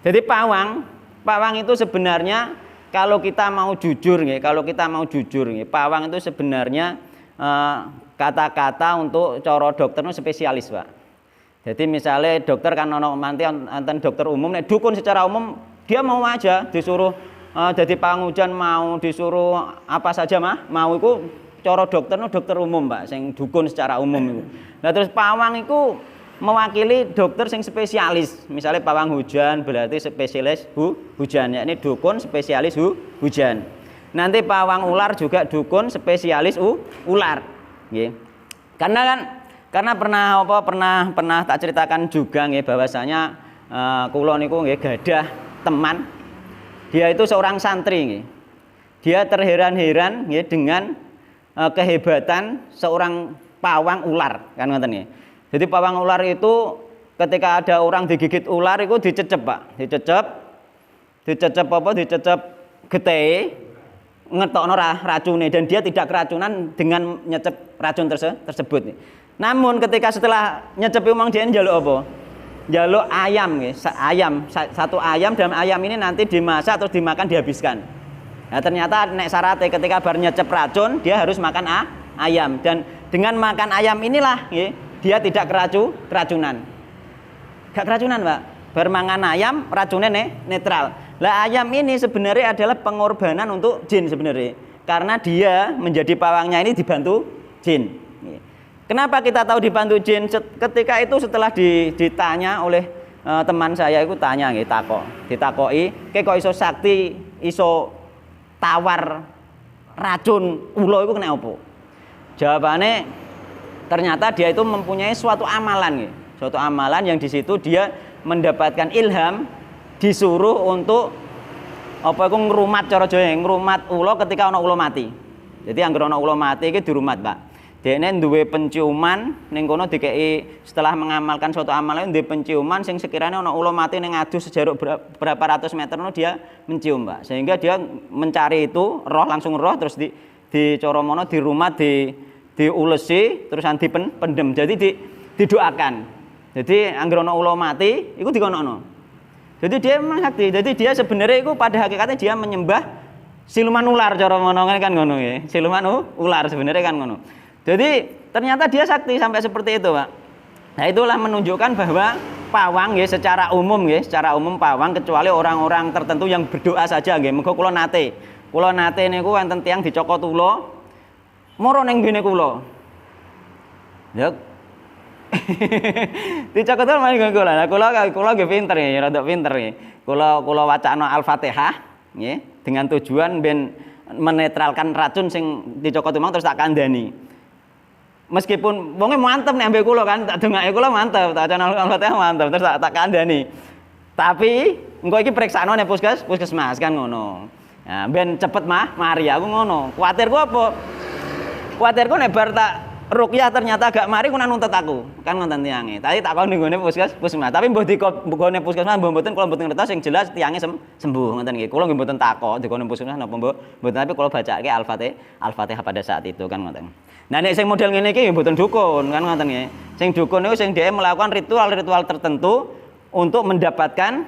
Jadi pawang itu sebenarnya kalau kita mau jujur nggih, pawang itu sebenarnya kata-kata untuk cara dokter itu spesialis, Pak. Jadi misalnya dokter kan ono manti enten dokter umum, nek dukun secara umum dia mau aja disuruh jadi pawang hujan, mau disuruh apa saja mau iku cara dokter itu dokter umum, Pak, sing dukun secara umum itu. Nah terus pawang itu mewakili dokter sing spesialis. Misalnya pawang hujan berarti spesialis hujan, yakni dukun spesialis hujan. Nanti pawang ular juga dukun spesialis ular. Nggih. Karena pernah tak ceritakan juga nggih bahwasanya kula niku nggih gadah teman. Dia itu seorang santri nggih. Dia terheran-heran nggih dengan kehebatan seorang pawang ular, kan ngoten nggih. Jadi pawang ular itu ketika ada orang digigit ular itu dicecep, Pak. Dicecep getih, ngetokno racune, dan dia tidak keracunan dengan nyecep racun tersebut. Namun ketika setelah nyecepi umang dia njaluk apa? Njaluk ayam nggih, satu ayam, dan ayam ini nanti dimasak terus dimakan dihabiskan. Nah, ternyata nek syaratnya ketika bar nyecep racun dia harus makan ayam, dan dengan makan ayam inilah nggih dia tidak keracunan. Gak keracunan, Pak. Bermangan ayam racunnya netral. Lah ayam ini sebenarnya adalah pengorbanan untuk jin sebenarnya. Karena dia menjadi pawangnya ini dibantu jin. Kenapa kita tahu dibantu jin? Ketika itu setelah ditanya oleh teman saya, itu tanya nggih, ditakoki, "Kek kok iso sakti iso tawar racun ula iku kena apa?" Jawabannya ternyata dia itu mempunyai suatu amalan, suatu amalan yang di situ dia mendapatkan ilham, disuruh untuk apa iku ngrumat, cara Jawa ngrumat ula ketika ana ula mati. Jadi anggere ana ula mati iki dirumat, Pak. Dene duwe penciuman ning kono dikeki, setelah mengamalkan suatu amalan duwe penciuman sing sekiranya ana ula mati ning adu sejaruk berapa ratus meter dia mencium, Pak. Sehingga dia mencari itu langsung roh terus di cara mono dirumat, diulesi terus dipendem. Jadi didoakan. Jadi anggere ana ula mati iku dikonokno. Jadi dia memang sakti. Jadi dia sebenarnya itu pada hakikatnya dia menyembah siluman ular, cara ngono kan ngono ya. Siluman ular sebenarnya kan ngono. Jadi ternyata dia sakti sampai seperti itu, Pak. Nah, itulah menunjukkan bahwa pawang ya secara umum pawang, kecuali orang-orang tertentu yang berdoa saja nggih. Muga kula nate niku wonten tiyang dicokot ula moro ning ngene kula. Ya. Dicokot malah kula. Nah, kula nggih pinter ya, rada pinter nggih. Kula wacana Al-Fatihah nggih dengan tujuan ben menetralkan racun sing dicokot mang terus tak kandhani. Meskipun wonge mantep nek ambek kula kan, tak dongake kula mantep, tak wacana Al-Fatihah mantep terus tak kandhani. Tapi engko iki periksaan nek puskesmas kan ngono. Nah, ben cepet mari aku ngono. Kuwatirku apa? Kuwatirku nek bar tak ruqyah ternyata gak mari ku nuntut aku. Kan ngoten tiange. Tadi tak kon nggone puskesmas. Tapi mbah dikone puskesmas mbah mboten kula mboten ngertos sing jelas tiange sembuh ngoten nggih. Kula nggih mboten takok dikone puskesmas napa mboten, tapi kula bacake Al-Fatihah pada saat itu kan ngoten. Nah nek sing model ngene iki mboten dukun kan ngoten nggih. Sing dukun niku sing dhewe melakukan ritual-ritual tertentu untuk mendapatkan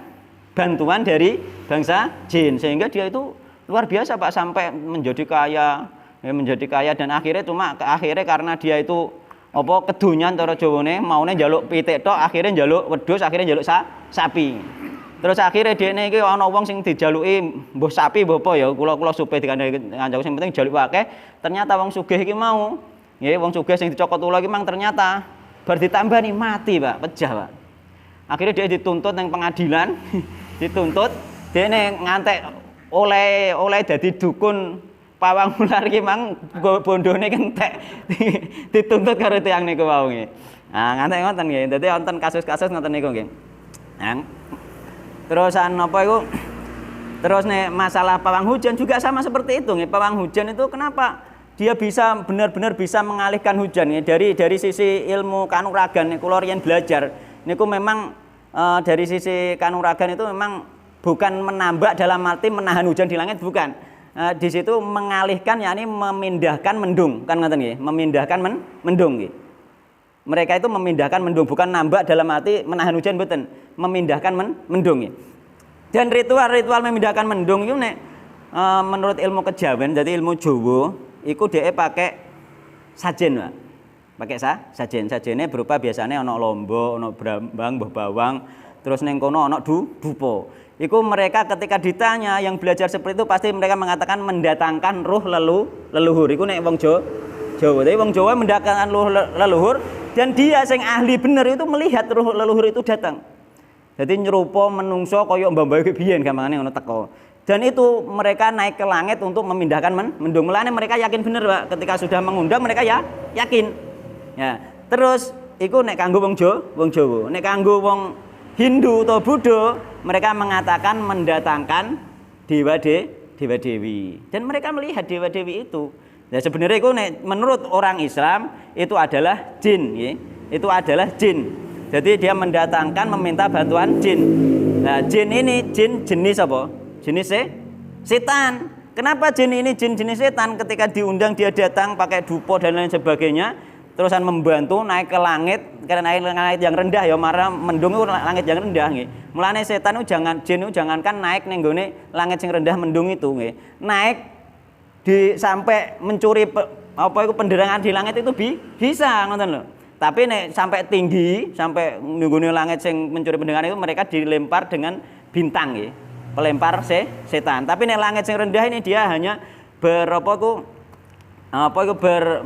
bantuan dari bangsa jin, sehingga dia itu luar biasa, Pak, sampai menjadi kaya dan akhirnya karena dia itu apa kedonyan cara Jawane maune njaluk pitik tok, akhirnya njaluk wedhus, akhirnya njaluk sapi. Terus akhirnya dekne iki ana wong sing dijaluki mbuh sapi mbuh apa ya, kula supih dikandani kancaku sing penting jaluk akeh. Ternyata wong sugih iki mau, nggih wong sugih sing dicokot ula iki mang ternyata bar ditambani mati, Pak, pejah, Pak. Akhirnya dia dituntut nang pengadilan, dituntut dekne ngantek oleh dadi dukun pawang ular iki mang bondone kentek dituntut karo tiyang niku wau nggih. Nah, ngantek ngoten nggih. Dadi wonten kasus-kasus ngoten niku nggih. Nah, terusan apa iku? Terus nek masalah pawang hujan juga sama seperti itu nggih. Pawang hujan itu kenapa dia bisa benar-benar bisa mengalihkan hujan nggih. Dari sisi ilmu kanuragan nek kula riyen belajar niku memang dari sisi kanuragan itu memang bukan menambak dalam arti menahan hujan di langit, bukan. Di situ mengalihkan, yakni memindahkan mendung, kan ngoten nggih, memindahkan mendung nggih. Mereka itu memindahkan mendung, bukan nambak dalam arti menahan hujan, mboten, memindahkan mendung nggih. Dan ritual-ritual memindahkan mendung itu nek menurut ilmu kejawen, jadi ilmu Jawa, iku dhek pakai sajen, Pak. Pakai sajen. Sajene berupa biasanya ana lombok, ana brambang, mbah bawang, terus ning kono ana dupa. Iku mereka ketika ditanya yang belajar seperti itu pasti mereka mengatakan mendatangkan ruh leluhur. Iku nek wong Jawa. Tapi wong Jawa mendatangkan ruh leluhur dan dia sing ahli bener itu melihat ruh leluhur itu datang. Jadi nyerupa menungso kaya mbah-mbah biyen gampangane ngono teko. Dan itu mereka naik ke langit untuk memindahkan mendung. Mulane mereka yakin bener, Pak. Ketika sudah mengundang mereka ya yakin. Ya, terus iku nek kanggo wong Jawa, nek kanggo wong Hindu atau Buddha, mereka mengatakan mendatangkan dewa-dewi. Dan mereka melihat dewa-dewi itu. Ya sebenarnya itu nek menurut orang Islam itu adalah jin, ya. Itu adalah jin. Jadi dia mendatangkan meminta bantuan jin. Nah, jin ini jin jenis apa? Jenis setan. Kenapa jin ini jin jenis setan? Ketika diundang dia datang pakai dupa dan lain sebagainya, terusan membantu naik ke langit, karena langit yang rendah ya, marah mendung itu langit yang rendah nggih. Mulane setan itu jin itu jangankan naik ning gone langit yang rendah mendung itu nggih. Naik sampai mencuri apa itu penderangan di langit itu bisa ngoten lho. Tapi nek sampai tinggi, sampai nggone langit sing mencuri penderangan itu mereka dilempar dengan bintang nggih. Pelempar setan. Tapi nek langit yang rendah ini dia hanya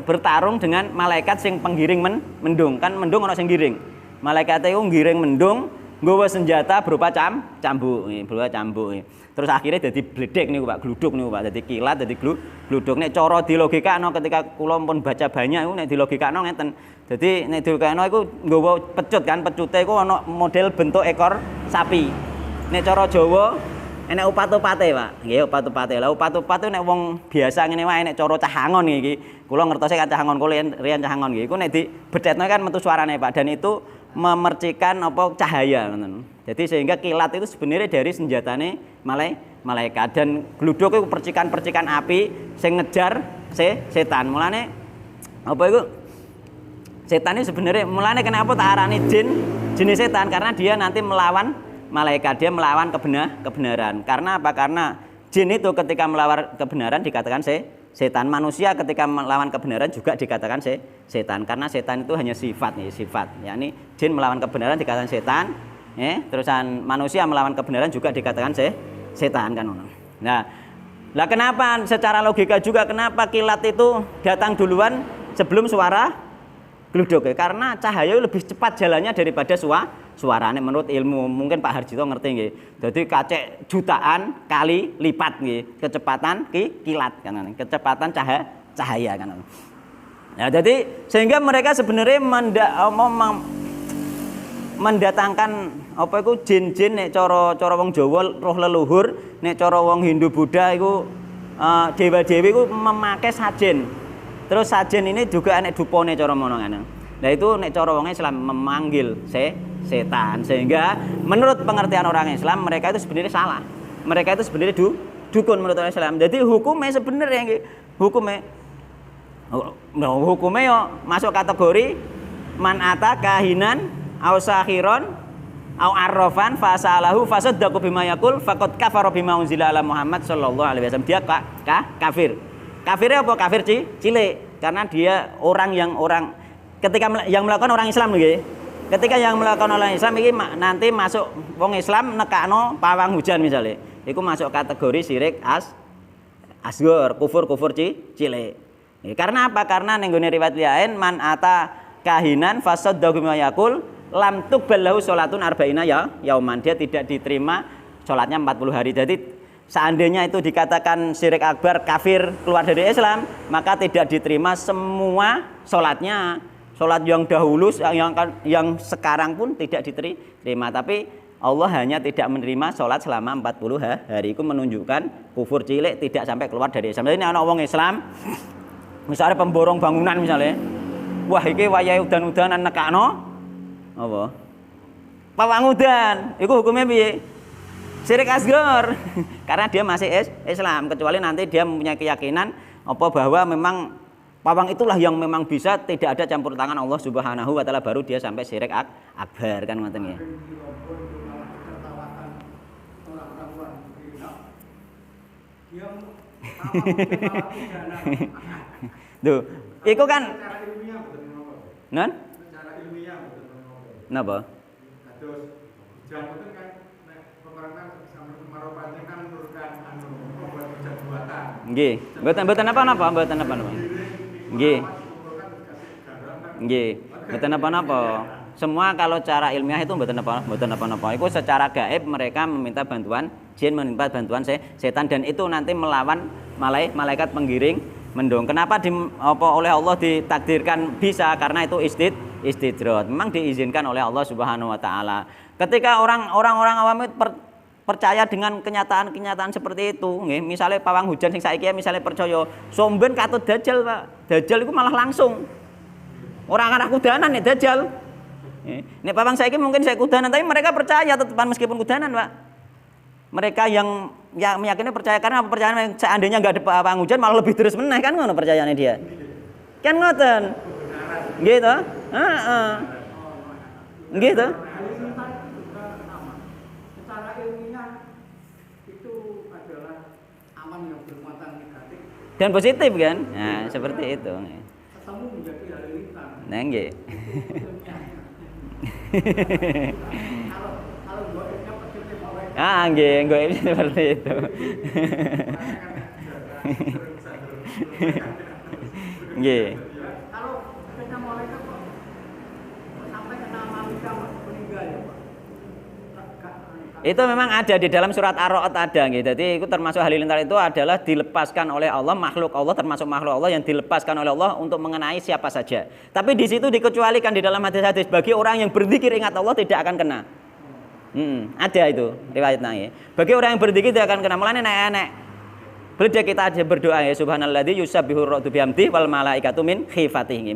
bertarung dengan malaikat sing penggiring mendung. Kan mendung ana sing giring. Malaikat itu ngiring mendung nggawa senjata berupa cambuk. Terus akhirnya dadi bledek niku Pak, gluduk niku Pak, dadi kilat, dadi gluduk. Nek cara dilogikakno ketika kula pun baca banyak iku nek dilogikakno ngeten. Dadi nek dilogikakno iku nggawa pecut kan, pecute iku ana model bentuk ekor sapi. Nek cara Jawa enek upat-upate, Pak. Nggih, upat-upate. Lah upat-upat nek wong biasa ngene wae nek cara cahangon iki. Kula ngertose kan cahangon kula riyen cahangon nggih. Iku nek dibedhetno kan metu suarane, Pak. Dan itu memercikan cahaya ngoten. Jadi sehingga kilat itu sebenarnya dari senjatane malaikat dan gluduk itu percikan-percikan api sing ngejar setan. Mulane apa itu? Setan ini sebenarnya mulane kenapa tak arani jenis setan karena dia nanti melawan malaikat, dia melawan kebenaran. Karena apa? Karena jin itu ketika melawan kebenaran dikatakan setan. Manusia ketika melawan kebenaran juga dikatakan setan. Karena setan itu hanya sifat. Yakni jin melawan kebenaran dikatakan setan. Terusan manusia melawan kebenaran juga dikatakan setan kan. Nah, kenapa secara logika juga kenapa kilat itu datang duluan sebelum suara gluduk? Karena cahaya lebih cepat jalannya daripada suaranya menurut ilmu. Mungkin Pak Harjito ngerti nggih. Jadi kacek jutaan kali lipat nggih kecepatan kilat kan. Kecepatan cahaya kan. Nah, jadi sehingga mereka sebenarnya mendatangkan apa itu jin-jin nek cara wong Jawa roh leluhur, nek cara wong Hindu Buddha iku dewa-dewi iku memakai sajen. Terus sajen ini juga nek dupone cara monongan. Nah itu nek cara wong Islam memanggil setan. Sehingga menurut pengertian orang Islam mereka itu sebenarnya salah. Mereka itu sebenarnya dukun menurut orang Islam. Jadi hukumnya sebenarnya hukumnya yo masuk kategori man ata kahinan au sahiron au arrafan fasalahu fasaddaqu bima yaqul faqad kafara bima unzila ala Muhammad sallallahu alaihi wasallam. Dia kafir. Kafirnya apa? Kafir cilik karena dia orang ketika yang melakukan orang Islam nggih. Ketika yang melakukan orang Islam iki nanti masuk wong Islam nekakno pawang hujan misalnya. Iku masuk kategori syirik asghar, kufur cilik. Karena apa? Karena ning gone riwayat lain man ata kahinan fasaddaqu bima yaqul lam tuqbal lahu sholatun arba'ina yauman. Dia tidak diterima sholatnya 40 hari. Jadi seandainya itu dikatakan syirik akbar, kafir, keluar dari Islam, maka tidak diterima semua sholatnya. Sholat yang dahulu, yang sekarang pun tidak diterima. Tapi Allah hanya tidak menerima sholat selama 40 hari. Itu menunjukkan kufur cilik tidak sampai keluar dari Islam. Jadi ini anak orang Islam, misalnya pemborong bangunan misalnya, wah ini wayahe udan-udanan nekakno apa? Pawang udan, itu hukumnya piye? Syirik asghar. Karena dia masih Islam, kecuali nanti dia mempunyai keyakinan bahwa memang pawang itulah yang memang bisa tidak ada campur tangan Allah Subhanahu wa taala, baru dia sampai syirik akbar kan ngoten ya. Yang malah pidana. Tuh, iku kan Secara ilmiah betul napa? non Secara ilmiah betul napa? napa? Kados hujan itu kan nek pemerintah sampai kemarau panjang kan menurunkan membuat hujan buatan. Nggih, mboten napa-napa, mboten napa-napa. Nggih. Nggih, mboten napa-napa. Semua kalau cara ilmiah itu mboten napa-napa. Itu secara gaib mereka meminta bantuan jin, meminta bantuan setan dan itu nanti melawan malaikat penggiring mendung. Kenapa oleh Allah ditakdirkan bisa? Karena itu istidrot. Memang diizinkan oleh Allah Subhanahu wa taala. Ketika orang-orang awam itu percaya dengan kenyataan seperti itu, nggih, misalnya pawang hujan sing saiki misalnya percaya somben katut dajal, Pak. Dajal itu malah langsung. Orang arah kudanan nih dajal. Nek pawang saiki mungkin saya kudanan, tapi mereka percaya tetepan meskipun kudanan, Pak. Mereka yang meyakini percaya karena percaya seandainya enggak ada pawang hujan malah lebih terus meneh kan ngono percayaane dia. Kan ngoten. Nggih to? Heeh. Nggih to? Secara ilmiah itu adalah aman yang bermuatan negatif Dan positif kan? Nah, seperti itu. ketemu menjadi halilintar. Nah, nggih. Kalau goibnya positif oleh Nggih, nggih seperti itu. Nggih. kalau kena malaikat kok sampai kena manusia meninggal ya Pak. Itu memang ada di dalam surat Ar-Ra'd ada gitu. Jadi itu termasuk halilintar itu adalah dilepaskan oleh Allah, makhluk Allah termasuk makhluk Allah yang dilepaskan oleh Allah untuk mengenai siapa saja. Tapi di situ dikecualikan di dalam hadis-hadis bagi orang yang berzikir ingat Allah tidak akan kena. Ada itu riwayatnya ya. Bagi orang yang berzikir tidak akan kena. Mulane nek beda kita aja berdoa ya subhanalladzi yusabbihu ar-ra'du bihamdi wal malaikatu min khifatihi.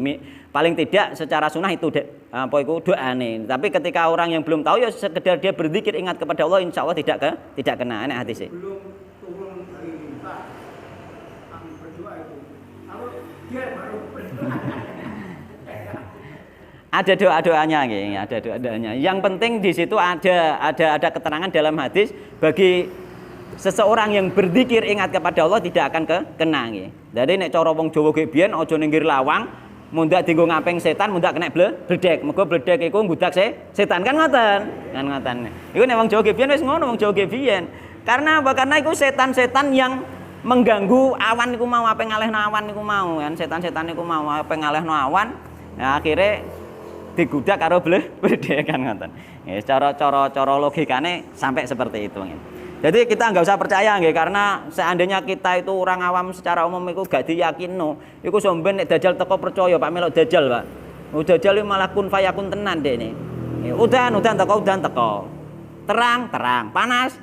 Paling tidak secara sunnah itu apa itu doane. Tapi ketika orang yang belum tahu ya sekedar dia berzikir ingat kepada Allah insyaallah tidak kena enak hadisnya. Belum turun dari lintas berdoa itu. Kalau dia baru berdoa Ada doa-doanya nggih, ada doa-doanya. Yang penting di situ ada keterangan dalam hadis bagi seseorang yang berzikir ingat kepada Allah tidak akan kena nggih. Jadi nek cara wong Jawa ge biyen aja ning lawang mundak dienggo ngaping setan mundak kena bledek. Mergo bledek iku nggudak setan kan ngoten. Kan ngoten. Iku nek wong Jawa ge biyen wis ngono wong Jawa ge biyen. Karena apa? Karena iku setan-setan yang mengganggu awan iku mau ape ngalehno awan iku mau kan setan-setan iku mau ape ngalehno awan. Nah akhirnya digudak karo bledek kan ngoten. Ya cara logikane sampai seperti itu nggih. Jadi kita nggak usah percaya nggih karena seandainya kita itu orang awam secara umum itu gak diyakinno, iku somben nek dajal teko percaya Pak melok dajal, Pak. Dajal malah kun fayakun tenan dekne. Udan teko. Terang, panas.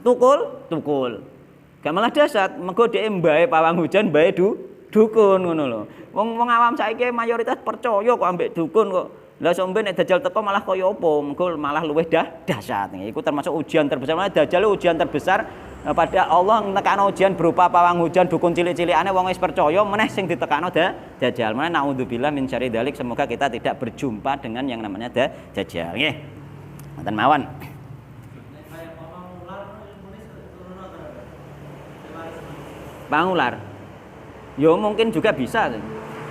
Tukul. Gak malah dasar, mergo dhek mbae pawang hujan, mbae dukun ngono lho. Wong awam saiki mayoritas percaya kok ambek dukun kok. Lah somben nek dajal teko malah kaya apa? Mengko malah luwih dahsyat. Iku termasuk ujian terbesar. Malah dajal ujian terbesar pada Allah nekakno ujian berupa pawang hujan dukun cilik-cilikane wong wis percaya meneh sing ditekakno dajal. Mane naudzubillah min syarri dzalik. Semoga kita tidak berjumpa dengan yang namanya dajal. Nggih. Ngoten mawon. Pawang ular. Yo mungkin juga bisa.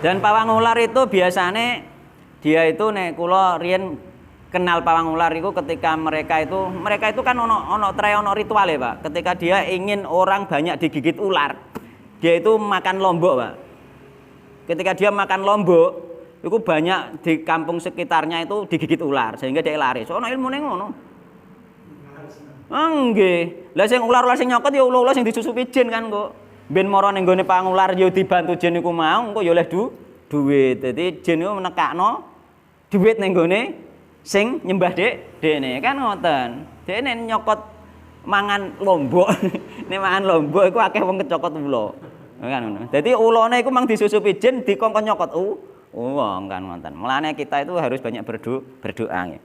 Dan pawang ular itu biasanya dia itu nek kula riyen kenal pawang ular itu ketika mereka itu kan ono ritual ya Pak. Ketika dia ingin orang banyak digigit ular, dia itu makan lombok Pak. Ketika dia makan lombok, itu banyak di kampung sekitarnya itu digigit ular sehingga dia lari. Soalnya ilmune ngono. Nggih. Lah sing ular-ular sing nyokot ya ular-ular sing disusupi jin kan kok. Ben mara ning gone pawang ular ya dibantu jin niku mau engko ya oleh duit. Dadi jin niku menekakno duit ning gone sing nyembah dekne kan ngoten. Dekne nyokot mangan lombok. Nek mangan lombok iku akeh wong kecokot ula. Kan ngono. Dadi ulane iku mang disusupi jin dikongkon nyokot wong kan ngoten. Mulane kita itu harus banyak berdoa nggih.